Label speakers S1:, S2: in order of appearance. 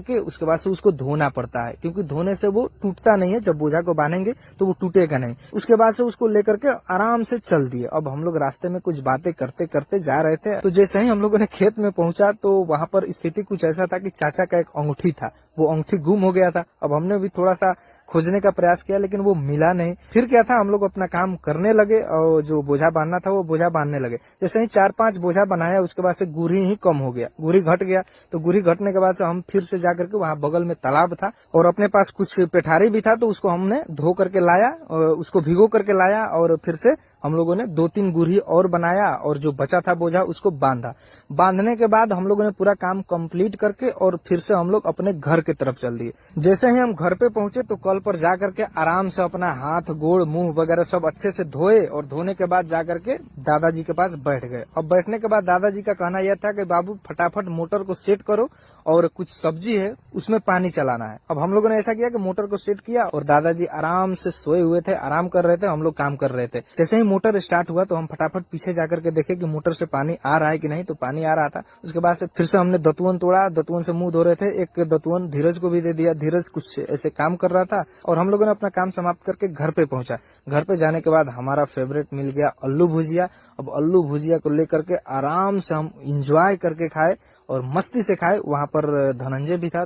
S1: करके उसके बाद से उसको धोना पड़ता है, क्योंकि धोने से वो टूटता नहीं है। जब बोझा को बांधेंगे तो वो टूटेगा नहीं। उसके बाद से उसको लेकर के आराम से चल दिए। अब हम लोग रास्ते में कुछ बातें करते करते जा रहे थे, तो जैसे ही हम लोगों ने खेत में पहुंचा तो वहां पर स्थिति कुछ ऐसा था कि चाचा का एक अंगूठी था, वो अंगूठी गुम हो गया था। अब हमने भी थोड़ा सा खोजने का प्रयास किया, लेकिन वो मिला नहीं। फिर क्या था, हम लोग अपना काम करने लगे और जो बोझा बांधना था वो बोझा बांधने लगे। जैसे ही 4-5 बोझा बनाया, उसके बाद से गुरी ही कम हो गया, गुरी घट गया। तो गुरी घटने के बाद से हम फिर से जाकर के वहाँ बगल में तालाब था और अपने पास कुछ पेठारी भी था, तो उसको हमने धो करके लाया, उसको भिगो करके लाया और फिर से हम लोगों ने 2-3 गुरही और बनाया और जो बचा था बोझा उसको बांधा। बांधने के बाद हम लोगों ने पूरा काम कंप्लीट करके और फिर से हम लोग अपने घर की तरफ चल दिए। जैसे ही हम घर पे पहुंचे तो कल पर जा करके आराम से अपना हाथ गोड़ मुंह वगैरह सब अच्छे से धोए और धोने के बाद जा करके दादाजी के पास बैठ गए। अब बैठने के बाद दादाजी का कहना यह था कि बाबू फटाफट मोटर को सेट करो और कुछ सब्जी है उसमें पानी चलाना है। अब हम लोगों ने ऐसा किया कि मोटर को सेट किया और दादाजी आराम से सोए हुए थे, आराम कर रहे थे, हम लोग काम कर रहे थे। जैसे ही मोटर स्टार्ट हुआ तो हम फटाफट पीछे जाकर के देखे कि मोटर से पानी आ रहा है कि नहीं, तो पानी आ रहा था। उसके बाद से फिर से हमने दतुअन तोड़ा, दतुअन से मुंह धो रहे थे, एक दतुअन धीरज को भी दे दिया। धीरज कुछ ऐसे काम कर रहा था और हम लोगों ने अपना काम समाप्त करके घर पे पहुंचा। घर पे जाने के बाद हमारा फेवरेट मिल गया आलू भुजिया। अब आलू भुजिया को लेकर के आराम से हम इंजॉय करके खाए और मस्ती से खाए। वहां पर धनंजय भी था।